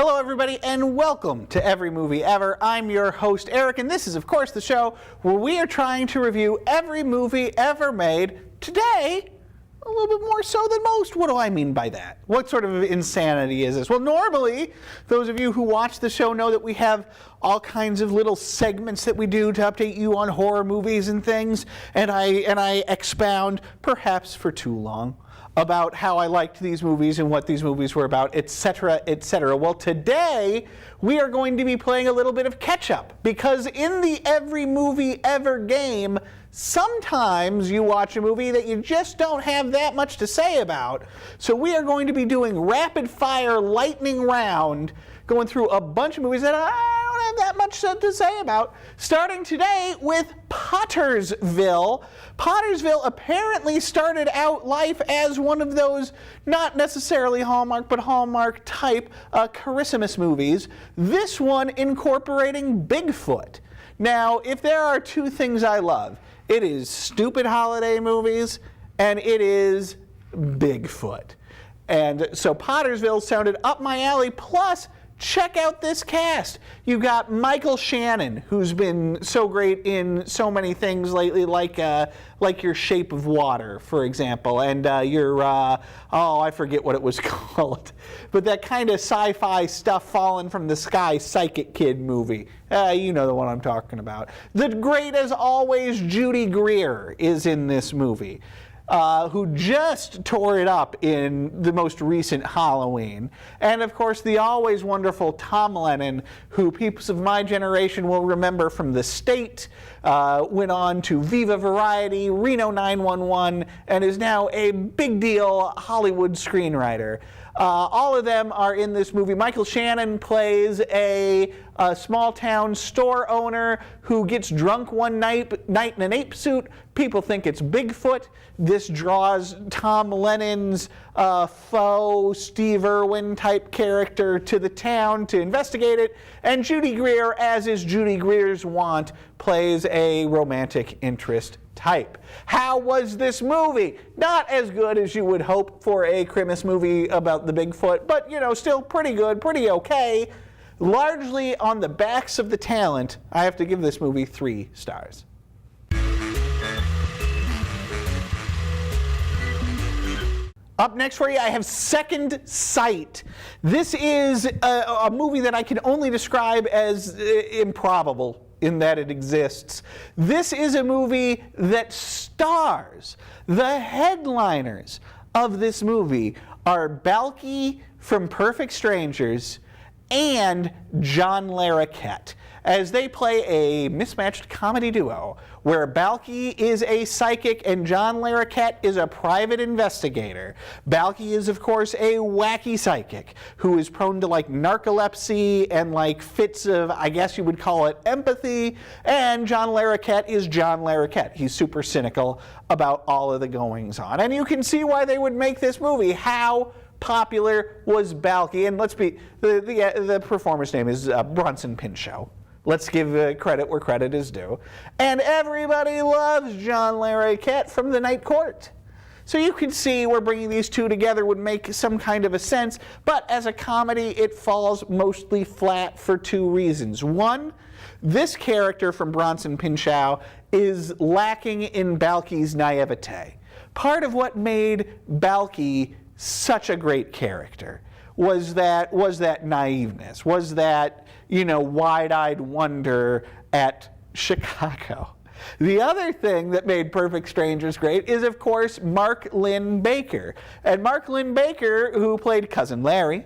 Hello everybody and welcome to Every Movie Ever. I'm your host Eric and this is of course the show where we are trying to review every movie ever made. Today, a little bit more so than most. What do I mean by that? What sort of insanity is this? Well, normally, those of you who watch the show know that we have all kinds of little segments that we do to update you on horror movies and things, and I expound, perhaps for too long, about how I liked these movies and what these movies were about, etc., etc. Well, today we are going to be playing a little bit of catch-up, because in the Every Movie Ever game, sometimes you watch a movie that you just don't have that much to say about. So we are going to be doing rapid-fire lightning round, going through a bunch of movies that I don't have that much to say about, starting today with Pottersville. Pottersville apparently started out life as one of those, not necessarily Hallmark, but Hallmark type Christmas movies. This one incorporating Bigfoot. Now, if there are two things I love, it is stupid holiday movies and it is Bigfoot. And so Pottersville sounded up my alley, plus check out this cast. You've got Michael Shannon, who's been so great in so many things lately, like your Shape of Water, for example, and I forget what it was called, but that kind of sci-fi stuff falling from the sky Psychic Kid movie. You know the one I'm talking about. The great as always Judy Greer is in this movie. Who just tore it up in the most recent Halloween. And of course the always wonderful Tom Lennon, who people of my generation will remember from The State, went on to Viva Variety, Reno 911, and is now a big deal Hollywood screenwriter. All of them are in this movie. Michael Shannon plays a small town store owner who gets drunk one night in an ape suit. People think it's Bigfoot. This draws Tom Lennon's faux Steve Irwin type character to the town to investigate it. And Judy Greer, as is Judy Greer's wont, plays a romantic interest type. How was this movie? Not as good as you would hope for a Christmas movie about the Bigfoot, but you know, still pretty good, pretty okay. Largely on the backs of the talent, I have to give this movie 3 stars. Up next for you, I have Second Sight. This is a movie that I can only describe as improbable in that it exists. This is a movie that stars. The headliners of this movie are Balky from Perfect Strangers and John Larroquette, as they play a mismatched comedy duo where Balky is a psychic and John Larroquette is a private investigator. Balky is, of course, a wacky psychic who is prone to like narcolepsy and like fits of, I guess you would call it, empathy. And John Larroquette is John Larroquette. He's super cynical about all of the goings on. And you can see why they would make this movie. How popular was Balky? And let's be, the performer's name is Bronson Pinchot. Let's give credit where credit is due. And everybody loves John Larroquette from The Night Court. So you can see where bringing these two together would make some kind of a sense, but as a comedy, it falls mostly flat for 2 reasons. One, this character from Bronson Pinchot is lacking in Balky's naivete. Part of what made Balky such a great character was that naiveness, was that, you know, wide-eyed wonder at Chicago. The other thing that made Perfect Strangers great is, of course, Mark Lynn Baker. And Mark Lynn Baker, who played Cousin Larry,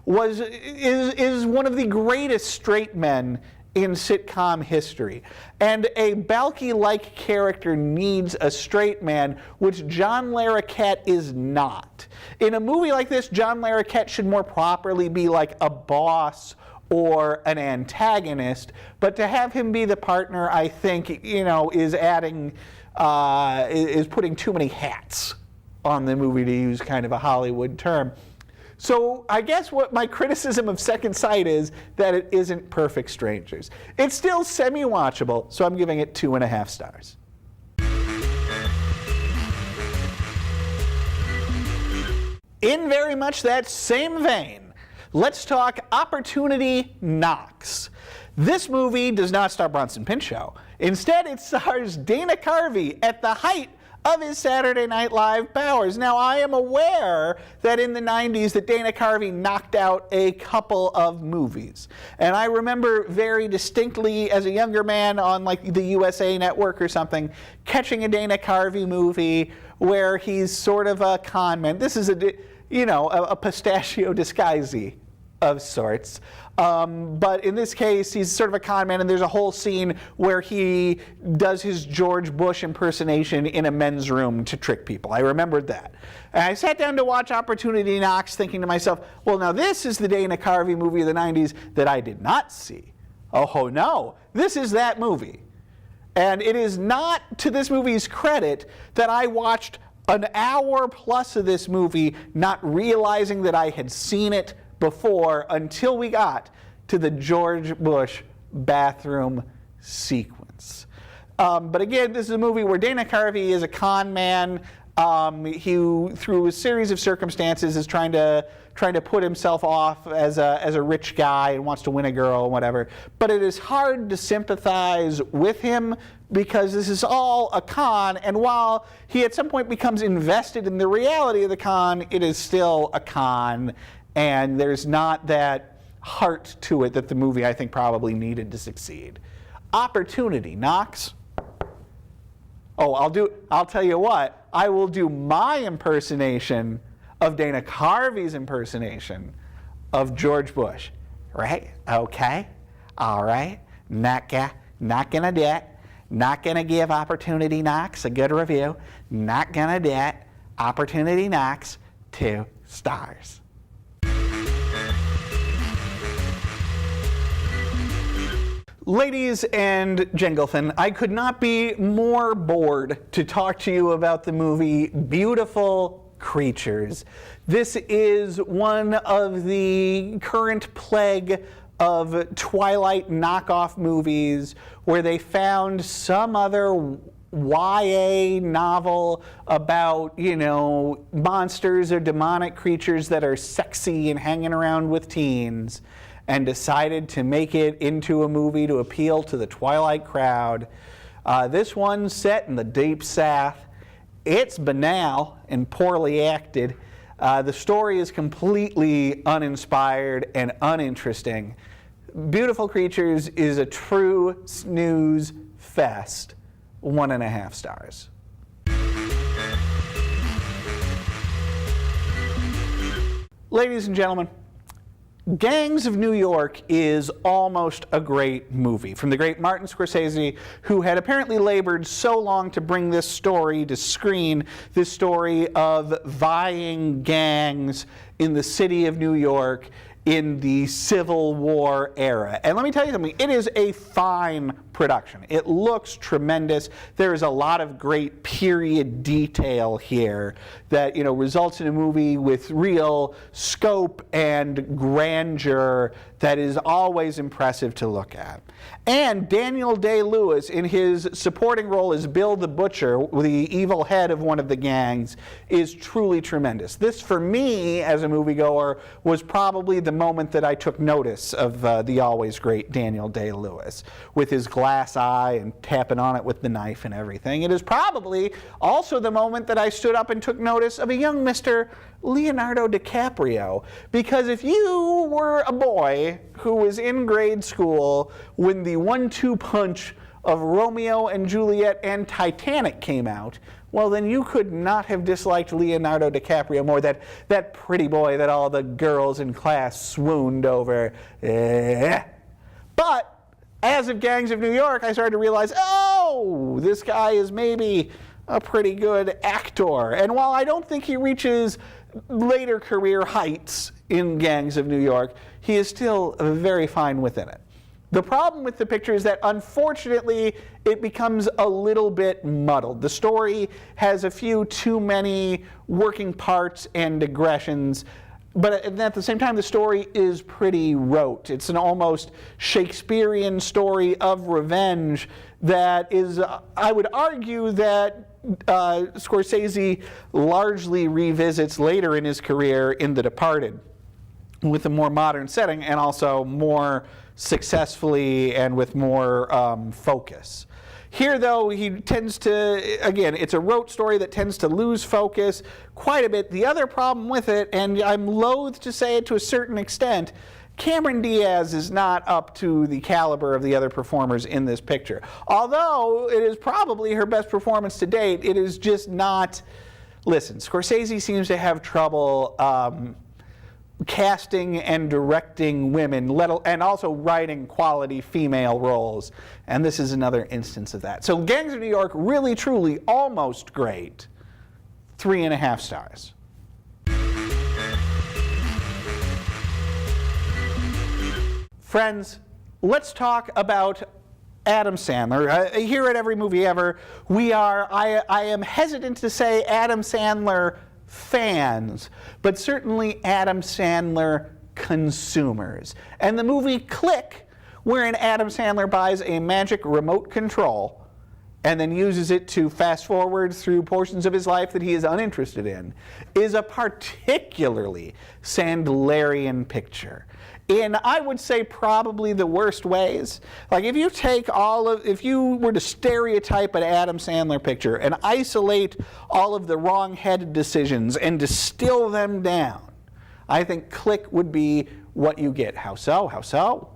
is one of the greatest straight men in sitcom history. And a Balky-like character needs a straight man, which John Larroquette is not. In a movie like this, John Larroquette should more properly be like a boss or an antagonist, but to have him be the partner, I think, you know, is adding, is putting too many hats on the movie, to use kind of a Hollywood term. So I guess what my criticism of Second Sight is that it isn't Perfect Strangers. It's still semi-watchable, so I'm giving it 2.5 stars. In very much that same vein, Let's talk Opportunity Knocks. This movie does not star Bronson Pinchot. Instead, it stars Dana Carvey at the height of his Saturday Night Live powers. Now, I am aware that in the 90s that Dana Carvey knocked out a couple of movies. And I remember very distinctly as a younger man on like the USA Network or something, catching a Dana Carvey movie where he's sort of a con man. This is a pistachio disguisey of sorts. But in this case, he's sort of a con man, and there's a whole scene where he does his George Bush impersonation in a men's room to trick people. I remembered that. And I sat down to watch Opportunity Knocks thinking to myself, well, now this is the Dana Carvey movie of the 90s that I did not see. Oh no, this is that movie. And it is not to this movie's credit that I watched an hour plus of this movie not realizing that I had seen it before until we got to the George Bush bathroom sequence. But again, this is a movie where Dana Carvey is a con man. He, through a series of circumstances, is trying to put himself off as a rich guy and wants to win a girl and whatever. But it is hard to sympathize with him because this is all a con, and while he at some point becomes invested in the reality of the con, it is still a con. And there's not that heart to it that the movie, I think, probably needed to succeed. Opportunity Knocks. Oh, I'll tell you what, I will do my impersonation of Dana Carvey's impersonation of George Bush. Right? Okay. All right. Not gonna do it. Not gonna give Opportunity Knocks a good review. Not gonna do it. Opportunity Knocks, 2 stars. Ladies and gentlemen, I could not be more bored to talk to you about the movie Beautiful Creatures. This is one of the current plague of Twilight knockoff movies where they found some other YA novel about, monsters or demonic creatures that are sexy and hanging around with teens, and decided to make it into a movie to appeal to the Twilight crowd. This one's set in the deep South. It's banal and poorly acted. The story is completely uninspired and uninteresting. Beautiful Creatures is a true snooze fest. 1.5 stars. Ladies and gentlemen, Gangs of New York is almost a great movie from the great Martin Scorsese, who had apparently labored so long to bring this story to screen, this story of vying gangs in the city of New York in the Civil War era. And let me tell you something, it is a fine production. It looks tremendous. There is a lot of great period detail here that results in a movie with real scope and grandeur that is always impressive to look at. And Daniel Day-Lewis, in his supporting role as Bill the Butcher, the evil head of one of the gangs, is truly tremendous. This, for me, as a moviegoer, was probably the moment that I took notice of the always great Daniel Day-Lewis, with his glass eye and tapping on it with the knife and everything. It is probably also the moment that I stood up and took notice of a young Mr. Leonardo DiCaprio, because if you were a boy who was in grade school when the 1-2 punch of Romeo and Juliet and Titanic came out, well, then you could not have disliked Leonardo DiCaprio more, that pretty boy that all the girls in class swooned over. But as of Gangs of New York, I started to realize, oh, this guy is maybe a pretty good actor. And while I don't think he reaches later career heights in Gangs of New York, he is still very fine within it. The problem with the picture is that, unfortunately, it becomes a little bit muddled. The story has a few too many working parts and digressions, but at the same time, the story is pretty rote. It's an almost Shakespearean story of revenge that is, I would argue, that Scorsese largely revisits later in his career in The Departed, with a more modern setting and also more successfully and with more focus. Here, though, he tends to, again, it's a rote story that tends to lose focus quite a bit. The other problem with it, and I'm loath to say it to a certain extent, Cameron Diaz is not up to the caliber of the other performers in this picture. Although it is probably her best performance to date, it is just not. Listen, Scorsese seems to have trouble casting and directing women, and also writing quality female roles. And this is another instance of that. So Gangs of New York, really, truly, almost great. 3.5 stars. Friends, let's talk about Adam Sandler. Here at Every Movie Ever, I am hesitant to say Adam Sandler fans, but certainly Adam Sandler consumers. And the movie Click, wherein Adam Sandler buys a magic remote control and then uses it to fast forward through portions of his life that he is uninterested in, is a particularly Sandlerian picture. In, I would say, probably the worst ways. Like if you were to stereotype an Adam Sandler picture and isolate all of the wrong-headed decisions and distill them down, I think Click would be what you get. How so? How so?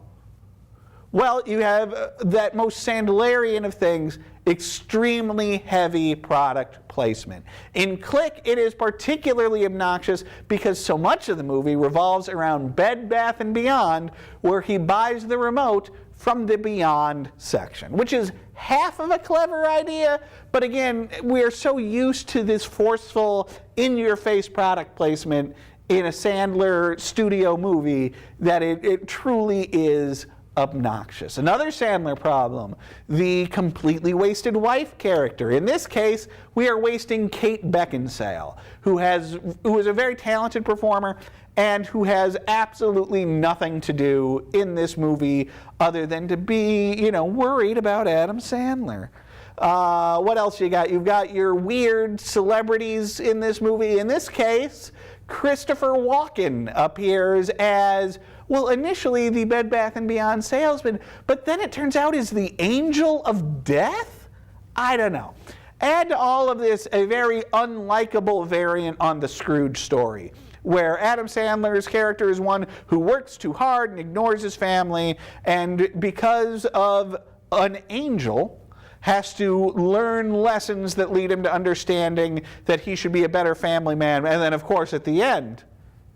Well, you have that most Sandlerian of things, extremely heavy product placement. In Click, it is particularly obnoxious because so much of the movie revolves around Bed Bath & Beyond, where he buys the remote from the Beyond section, which is half of a clever idea, but again, we're so used to this forceful, in-your-face product placement in a Sandler studio movie that it truly is obnoxious. Another Sandler problem, the completely wasted wife character. In this case, we are wasting Kate Beckinsale, who is a very talented performer and who has absolutely nothing to do in this movie other than to be, worried about Adam Sandler. What else you got? You've got your weird celebrities in this movie. In this case, Christopher Walken appears as, well, initially the Bed Bath & Beyond salesman, but then it turns out is the angel of death? I don't know. Add to all of this a very unlikable variant on the Scrooge story, where Adam Sandler's character is one who works too hard and ignores his family, and because of an angel, has to learn lessons that lead him to understanding that he should be a better family man. And then, of course, at the end,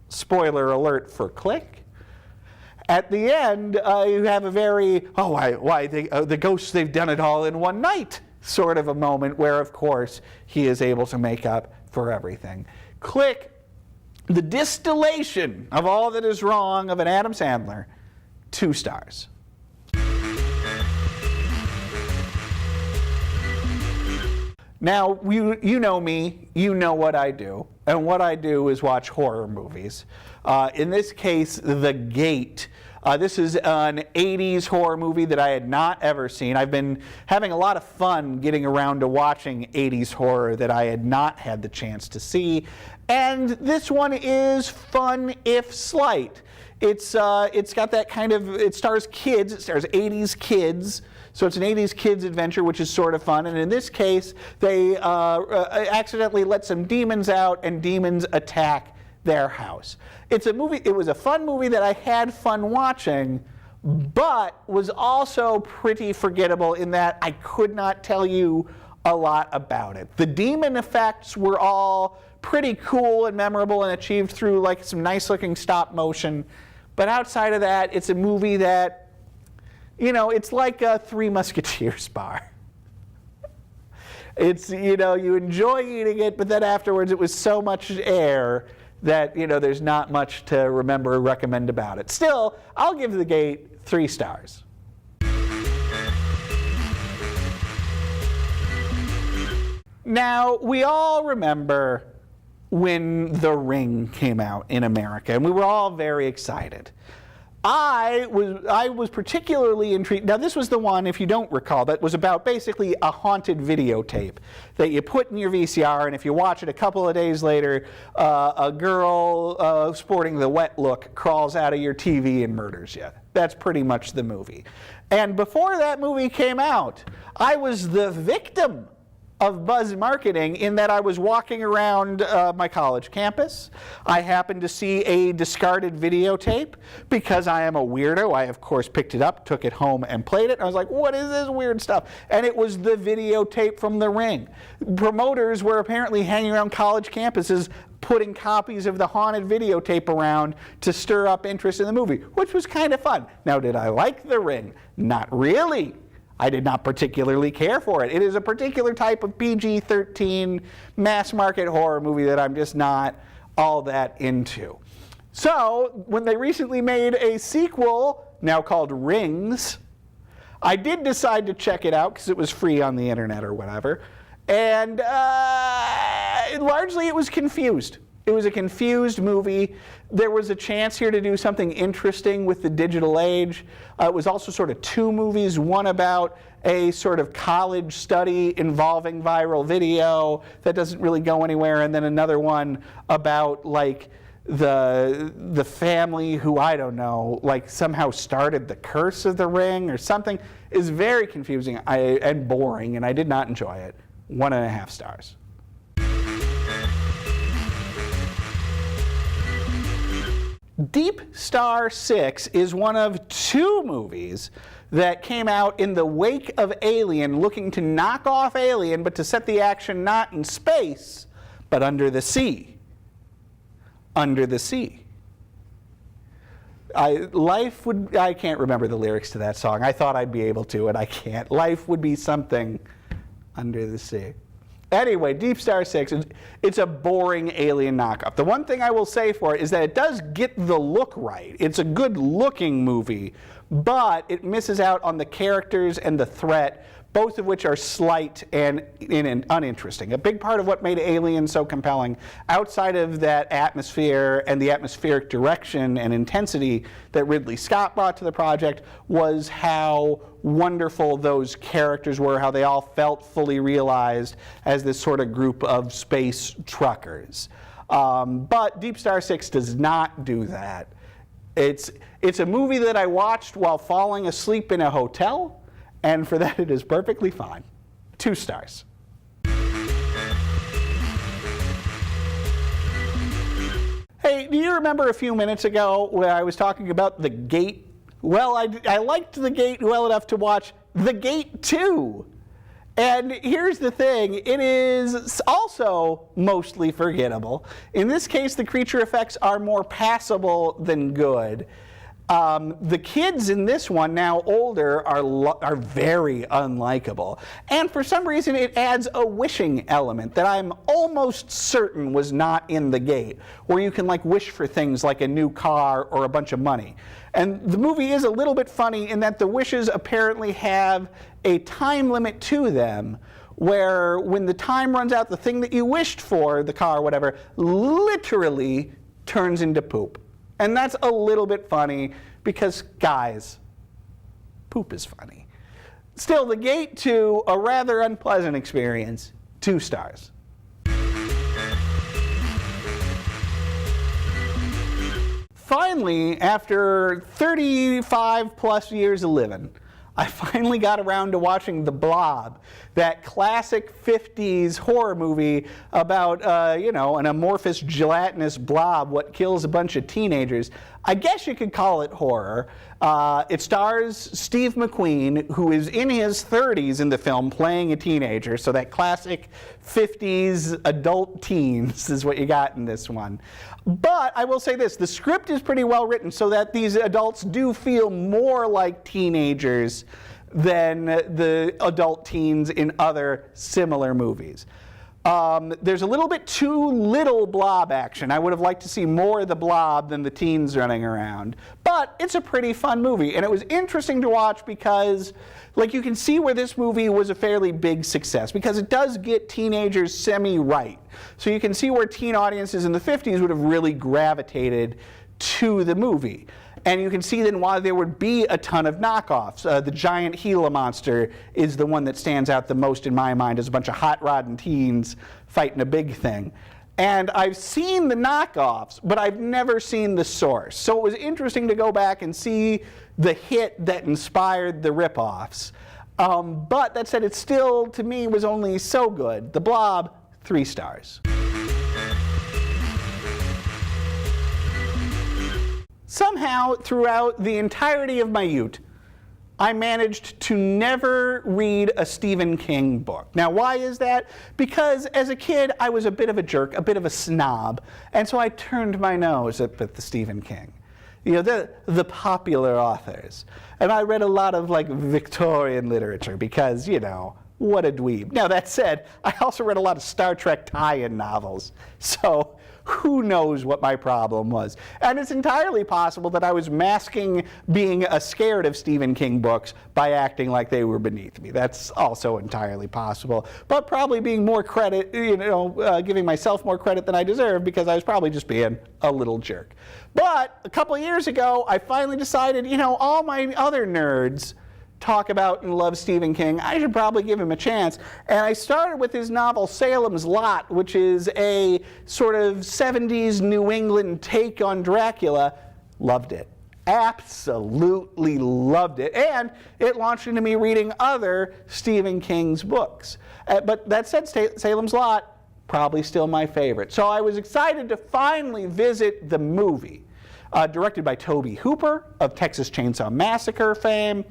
spoiler alert for Click, at the end, you have a very, the ghosts, they've done it all in one night, sort of a moment where, of course, he is able to make up for everything. Click, the distillation of all that is wrong of an Adam Sandler, 2 stars. Now, you know me, you know what I do, and what I do is watch horror movies. In this case, The Gate. This is an 80s horror movie that I had not ever seen. I've been having a lot of fun getting around to watching 80s horror that I had not had the chance to see, and this one is fun if slight. It's got that kind of, it stars kids, it stars 80s kids, so it's an 80s kids adventure, which is sort of fun. And in this case, they accidentally let some demons out, and demons attack their house. It's a movie. It was a fun movie that I had fun watching, but was also pretty forgettable in that I could not tell you a lot about it. The demon effects were all pretty cool and memorable and achieved through like some nice-looking stop motion. But outside of that, it's a movie that, it's like a Three Musketeers bar. It's, you enjoy eating it, but then afterwards it was so much air that, there's not much to remember or recommend about it. Still, I'll give The Gate 3 stars. Now, we all remember when The Ring came out in America, and we were all very excited. I was particularly intrigued. Now, this was the one, if you don't recall, that was about basically a haunted videotape that you put in your VCR, and if you watch it a couple of days later, a girl sporting the wet look crawls out of your TV and murders you. That's pretty much the movie. And before that movie came out, I was the victim of buzz marketing in that I was walking around my college campus. I happened to see a discarded videotape. Because I am a weirdo, I of course picked it up, took it home, and played it. And I was like, what is this weird stuff? And it was the videotape from The Ring. Promoters were apparently hanging around college campuses putting copies of the haunted videotape around to stir up interest in the movie, which was kind of fun. Now, did I like The Ring? Not really. I did not particularly care for it. It is a particular type of PG-13 mass market horror movie that I'm just not all that into. So when they recently made a sequel, now called Rings, I did decide to check it out because it was free on the internet or whatever. And largely it was confused. It was a confused movie. There was a chance here to do something interesting with the digital age. It was also sort of two movies, one about a sort of college study involving viral video that doesn't really go anywhere, and then another one about like the family who, I don't know, like somehow started the curse of the ring or something. Is very confusing and boring, and I did not enjoy it. 1.5 stars. Deep Star 6 is one of two movies that came out in the wake of Alien, looking to knock off Alien, but to set the action not in space, but under the sea. Under the sea. I can't remember the lyrics to that song. I thought I'd be able to, and I can't. Life would be something under the sea. Anyway, Deep Star 6, it's a boring Alien knockoff. The one thing I will say for it is that it does get the look right. It's a good-looking movie, but it misses out on the characters and the threat, both of which are slight and uninteresting. A big part of what made Alien so compelling, outside of that atmosphere and the atmospheric direction and intensity that Ridley Scott brought to the project, was how wonderful those characters were, how they all felt fully realized as this sort of group of space truckers. But Deep Star 6 does not do that. It's a movie that I watched while falling asleep in a hotel, and for that it is perfectly fine. 2 stars. Hey, do you remember a few minutes ago where I was talking about The Gate? Well, I liked The Gate well enough to watch The Gate 2. And here's the thing, it is also mostly forgettable. In this case, the creature effects are more passable than good. The kids in this one, now older, are very unlikable. And for some reason, it adds a wishing element that I'm almost certain was not in The Gate, where you can like wish for things like a new car or a bunch of money. And the movie is a little bit funny in that the wishes apparently have a time limit to them, where when the time runs out, the thing that you wished for, the car or whatever, literally turns into poop. And that's a little bit funny because, guys, poop is funny. Still, The Gate 2, a rather unpleasant experience. 2 stars. Finally, after 35 plus years of living, I finally got around to watching The Blob, that classic 50s horror movie about, an amorphous gelatinous blob what kills a bunch of teenagers. I guess you could call it horror. It stars Steve McQueen, who is in his 30s in the film playing a teenager, so that classic 50s adult teens is what you got in this one. But I will say this, the script is pretty well written so that these adults do feel more like teenagers than the adult teens in other similar movies. There's a little bit too little blob action. I would have liked to see more of the blob than the teens running around. But it's a pretty fun movie, and it was interesting to watch because you can see where this movie was a fairly big success, because it does get teenagers semi-right. So you can see where teen audiences in the 50s would have really gravitated to the movie. And you can see then why there would be a ton of knockoffs. The giant Gila monster is the one that stands out the most in my mind as a bunch of hot rodding teens fighting a big thing. And I've seen the knockoffs, but I've never seen the source. So it was interesting to go back and see the hit that inspired the ripoffs. But that said, it still, to me, was only so good. The Blob, 3 stars. Somehow, throughout the entirety of my youth, I managed to never read a Stephen King book. Now, why is that? Because as a kid, I was a bit of a jerk, a bit of a snob, and so I turned my nose at the Stephen King. You know, the popular authors. And I read a lot of, like, Victorian literature because, you know, what a dweeb. Now, that said, I also read a lot of Star Trek tie-in novels. So who knows what my problem was. And it's entirely possible that I was masking being scared of Stephen King books by acting like they were beneath me. That's also entirely possible. But probably being more credit, giving myself more credit than I deserve because I was probably just being a little jerk. But a couple of years ago, I finally decided, all my other nerds talk about and love Stephen King, I should probably give him a chance. And I started with his novel Salem's Lot, which is a sort of 70s New England take on Dracula. Loved it. Absolutely loved it. And it launched into me reading other Stephen King's books. But that said, Salem's Lot, probably still my favorite. So I was excited to finally visit the movie. Directed by Tobe Hooper of Texas Chainsaw Massacre fame.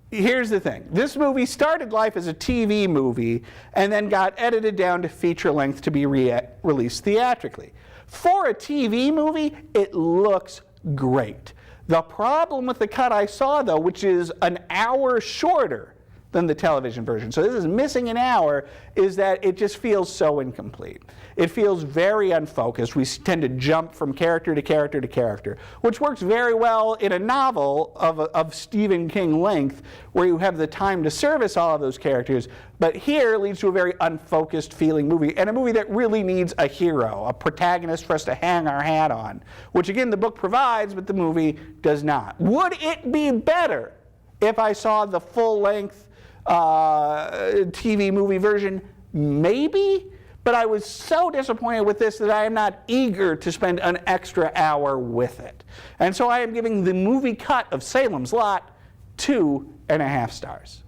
Here's the thing. This movie started life as a TV movie and then got edited down to feature length to be released theatrically. For a TV movie, it looks great. The problem with the cut I saw, though, which is an hour shorter than the television version, so this is missing an hour, is that it just feels so incomplete. It feels very unfocused. We tend to jump from character to character to character, which works very well in a novel of Stephen King length, where you have the time to service all of those characters, but here leads to a very unfocused feeling movie, and a movie that really needs a hero, a protagonist for us to hang our hat on, which again the book provides, but the movie does not. Would it be better if I saw the full-length TV movie version? Maybe, but I was so disappointed with this that I am not eager to spend an extra hour with it. And so I am giving the movie cut of Salem's Lot 2.5 stars.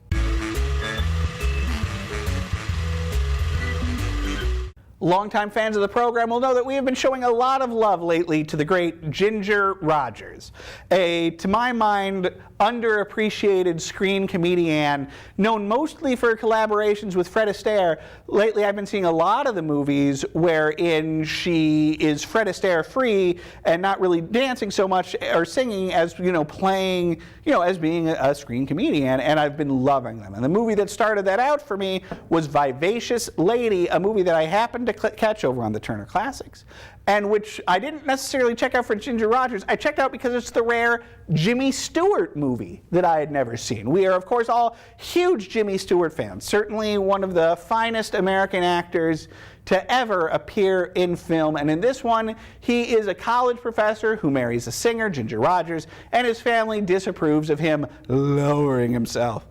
Longtime fans of the program will know that we have been showing a lot of love lately to the great Ginger Rogers, a, to my mind, underappreciated screen comedian known mostly for collaborations with Fred Astaire. Lately I've been seeing a lot of the movies wherein she is Fred Astaire free and not really dancing so much or singing as, playing, as being a screen comedian, and I've been loving them. And the movie that started that out for me was Vivacious Lady, a movie that I happened to catch over on the Turner Classics, and which I didn't necessarily check out for Ginger Rogers. I checked out because it's the rare Jimmy Stewart movie that I had never seen. We are, of course, all huge Jimmy Stewart fans. Certainly one of the finest American actors to ever appear in film. And in this one, he is a college professor who marries a singer, Ginger Rogers, and his family disapproves of him lowering himself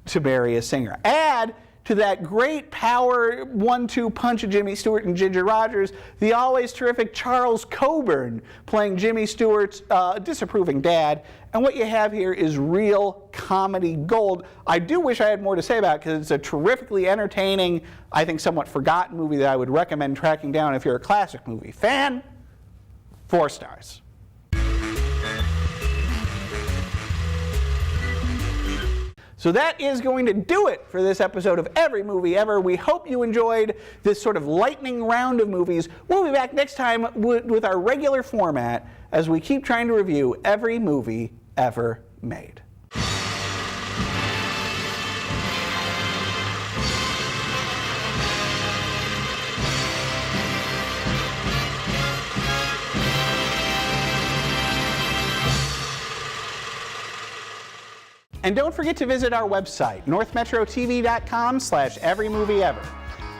to marry a singer. Add to that great power 1-2 punch of Jimmy Stewart and Ginger Rogers, the always terrific Charles Coburn playing Jimmy Stewart's disapproving dad. And what you have here is real comedy gold. I do wish I had more to say about it because it's a terrifically entertaining, I think somewhat forgotten movie that I would recommend tracking down if you're a classic movie fan. 4 stars. So that is going to do it for this episode of Every Movie Ever. We hope you enjoyed this sort of lightning round of movies. We'll be back next time with our regular format as we keep trying to review every movie ever made. And don't forget to visit our website, northmetrotv.com/everymovieever.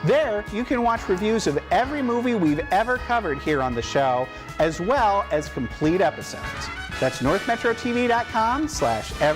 There, you can watch reviews of every movie we've ever covered here on the show, as well as complete episodes. That's northmetrotv.com/every